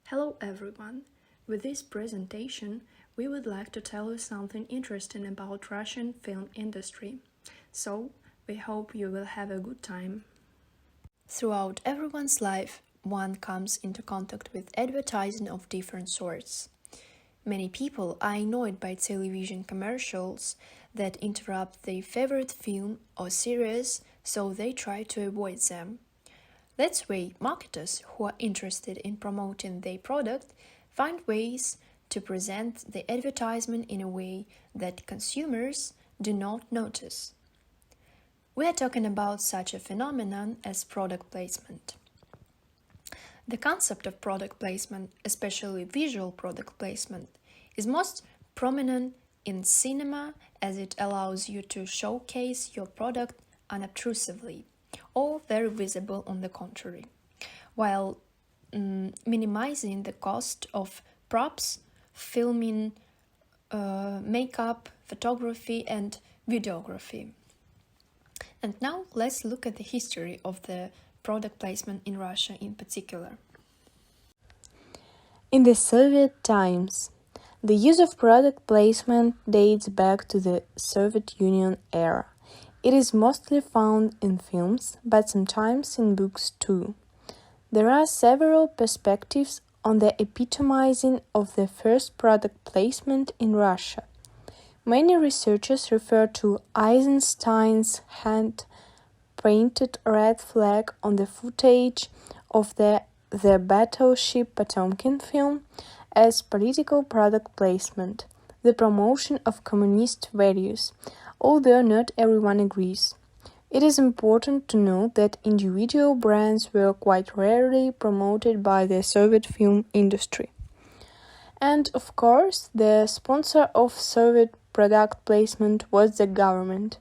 Hello everyone! With this presentation, we would like to tell you something interesting about Russian film industry. So, we hope you will have a good time. Throughout everyone's life, one comes into contact with advertising of different sorts. Many people are annoyed by television commercials that interrupt their favorite film or series, so they try to avoid them. That's why marketers who are interested in promoting their product find ways to present the advertisement in a way that consumers do not notice. We are talking about such a phenomenon as product placement. The concept of product placement, especially visual product placement, is most prominent in cinema as it allows you to showcase your product unobtrusively, or very visible on the contrary, while minimizing the cost of props, filming, makeup, photography and videography. And now let's look at the history of the product placement in Russia in particular. In the Soviet times, the use of product placement dates back to the Soviet Union era. It is mostly found in films, but sometimes in books too. There are several perspectives on the epitomizing of the first product placement in Russia. Many researchers refer to Eisenstein's hand-painted red flag on the footage of the battleship Potemkin film as political product placement, the promotion of communist values, although not everyone agrees. It is important to note that individual brands were quite rarely promoted by the Soviet film industry. And of course, the sponsor of Soviet product placement was the government.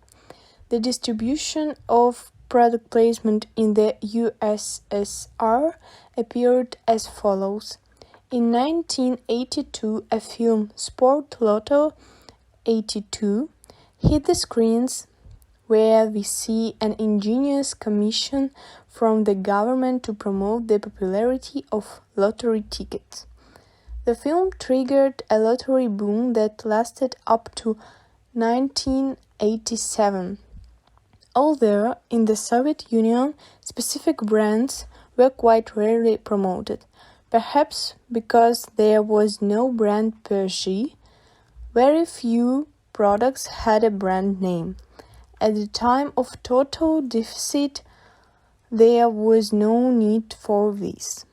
The distribution of product placement in the USSR appeared as follows. In 1982, a film, Sport Lotto 82, hit the screens, where we see an ingenious commission from the government to promote the popularity of lottery tickets. The film triggered a lottery boom that lasted up to 1987. Although in the Soviet Union, specific brands were quite rarely promoted, perhaps because there was no brand per se, very few products had a brand name. At the time of total deficit, there was no need for this.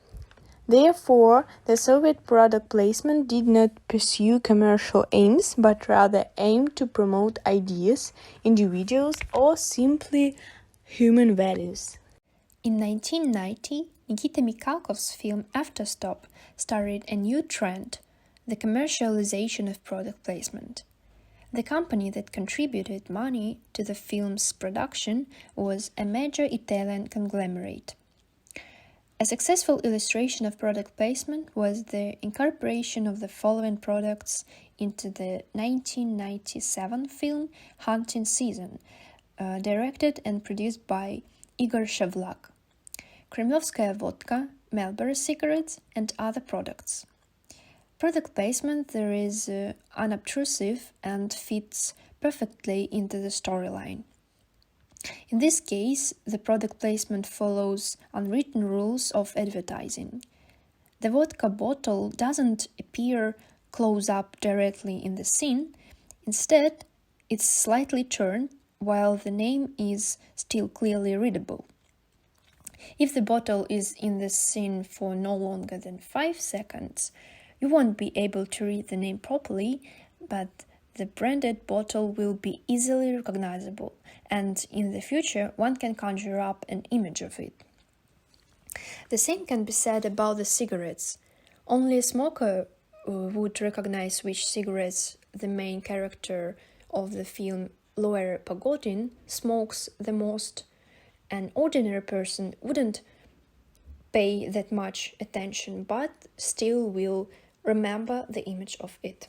Therefore, the Soviet product placement did not pursue commercial aims, but rather aimed to promote ideas, individuals, or simply human values. In 1990, Nikita Mikhalkov's film After Stop started a new trend, the commercialization of product placement. The company that contributed money to the film's production was a major Italian conglomerate. A successful illustration of product placement was the incorporation of the following products into the 1997 film Hunting Season, directed and produced by Igor Shavlak. Kremlovskaya vodka, Marlboro cigarettes, and other products. Product placement there is unobtrusive and fits perfectly into the storyline. In this case, the product placement follows unwritten rules of advertising. The vodka bottle doesn't appear close up directly in the scene, instead, it's slightly turned while the name is still clearly readable. If the bottle is in the scene for no longer than 5 seconds, you won't be able to read the name properly, but the branded bottle will be easily recognizable, and in the future one can conjure up an image of it. The same can be said about the cigarettes. Only a smoker would recognize which cigarettes the main character of the film Loer Pogodin smokes the most. An ordinary person wouldn't pay that much attention, but still will remember the image of it.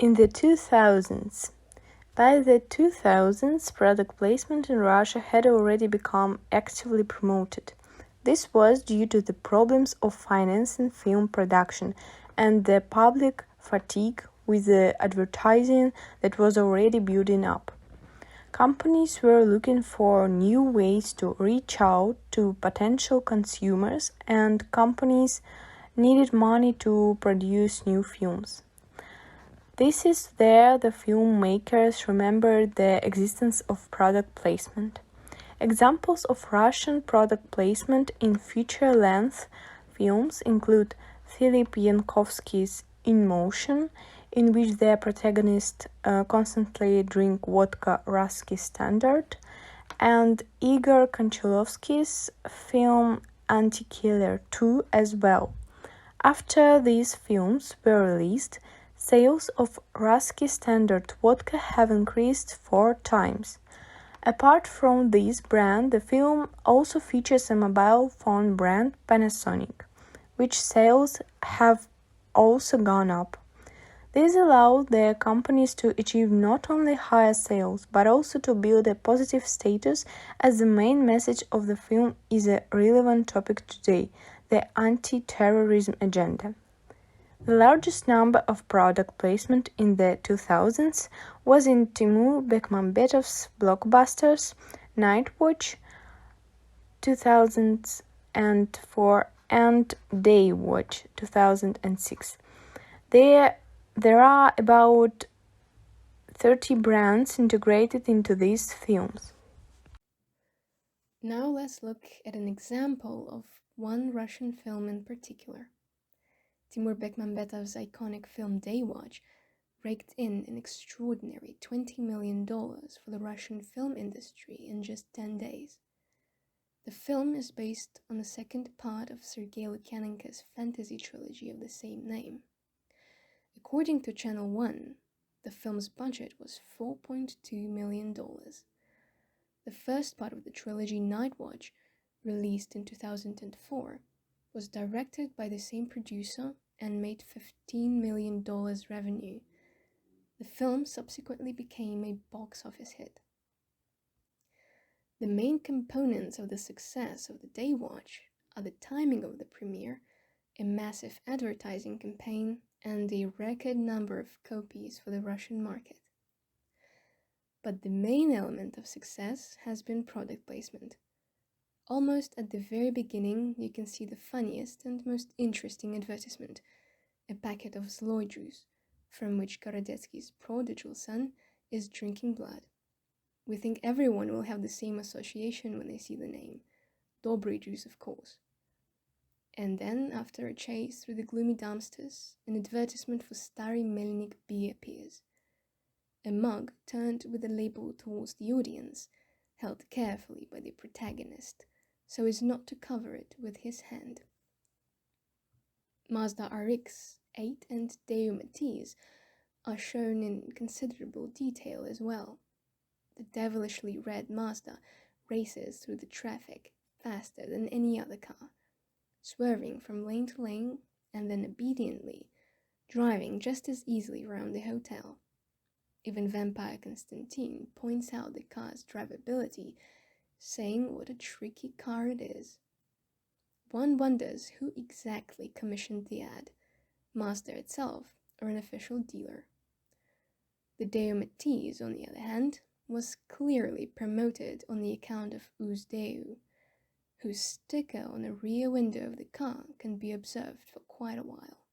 In the 2000s. By the 2000s, product placement in Russia had already become actively promoted. This was due to the problems of financing film production and the public fatigue with the advertising that was already building up. Companies were looking for new ways to reach out to potential consumers, and companies needed money to produce new films. This is where the filmmakers remembered the existence of product placement. Examples of Russian product placement in feature-length films include Philip Yankovsky's In Motion, in which the protagonists constantly drink vodka Ruski Standard, and Igor Konchalovsky's film Anti-Killer 2 as well. After these films were released, sales of Ruski Standard vodka have increased 4 times. Apart from this brand, the film also features a mobile phone brand, Panasonic, which sales have also gone up. This allowed the companies to achieve not only higher sales, but also to build a positive status, as the main message of the film is a relevant topic today, the anti-terrorism agenda. The largest number of product placement in the 2000s was in Timur Bekmambetov's blockbusters Night Watch 2004 and Day Watch 2006. There are about 30 brands integrated into these films. Now let's look at an example of one Russian film in particular. Timur Bekmambetov's iconic film Day Watch raked in an extraordinary $20 million for the Russian film industry in just 10 days. The film is based on the second part of Sergei Lukyanenko's fantasy trilogy of the same name. According to Channel 1, the film's budget was $4.2 million. The first part of the trilogy, Night Watch, released in 2004, was directed by the same producer and made $15 million revenue. The film subsequently became a box office hit. The main components of the success of the Day Watch are the timing of the premiere, a massive advertising campaign, and a record number of copies for the Russian market. But the main element of success has been product placement. Almost at the very beginning, you can see the funniest and most interesting advertisement, a packet of Zloy juice, from which Gorodetsky's prodigal son is drinking blood. We think everyone will have the same association when they see the name, Dobry juice, of course. And then, after a chase through the gloomy dumpsters, an advertisement for Stary Melnik beer appears. A mug turned with a label towards the audience, held carefully by the protagonist, so as not to cover it with his hand. Mazda RX-8 and Daewoo Matiz are shown in considerable detail as well. The devilishly red Mazda races through the traffic faster than any other car, swerving from lane to lane and then obediently driving just as easily around the hotel. Even Vampire Konstantin points out the car's drivability, saying what a tricky car it is. One wonders who exactly commissioned the ad, Mazda itself or an official dealer. The Daewoo Matiz, on the other hand, was clearly promoted on the account of Uz Daewoo, whose sticker on the rear window of the car can be observed for quite a while.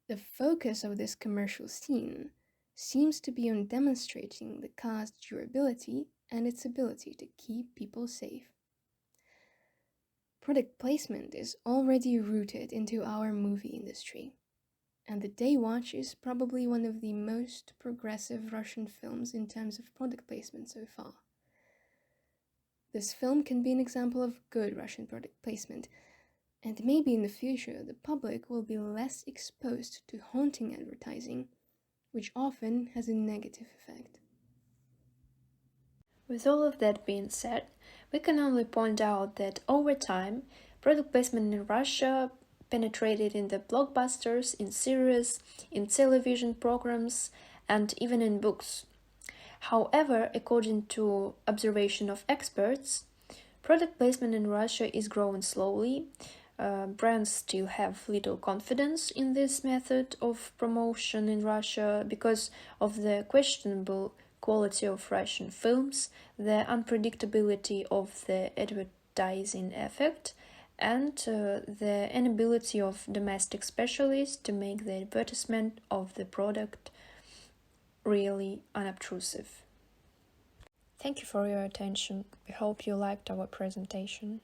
The focus of this commercial scene seems to be on demonstrating the car's durability and its ability to keep people safe. Product placement is already rooted into our movie industry, and The Day Watch is probably one of the most progressive Russian films in terms of product placement so far. This film can be an example of good Russian product placement, and maybe in the future the public will be less exposed to haunting advertising, which often has a negative effect. With all of that being said, we can only point out that over time, product placement in Russia penetrated in the blockbusters, in series, in television programs, and even in books. However, according to observation of experts, Product placement in Russia is growing slowly. Brands still have little confidence in this method of promotion in Russia because of the questionable quality of Russian films, the unpredictability of the advertising effect, and the inability of domestic specialists to make the advertisement of the product really unobtrusive. Thank you for your attention. We hope you liked our presentation.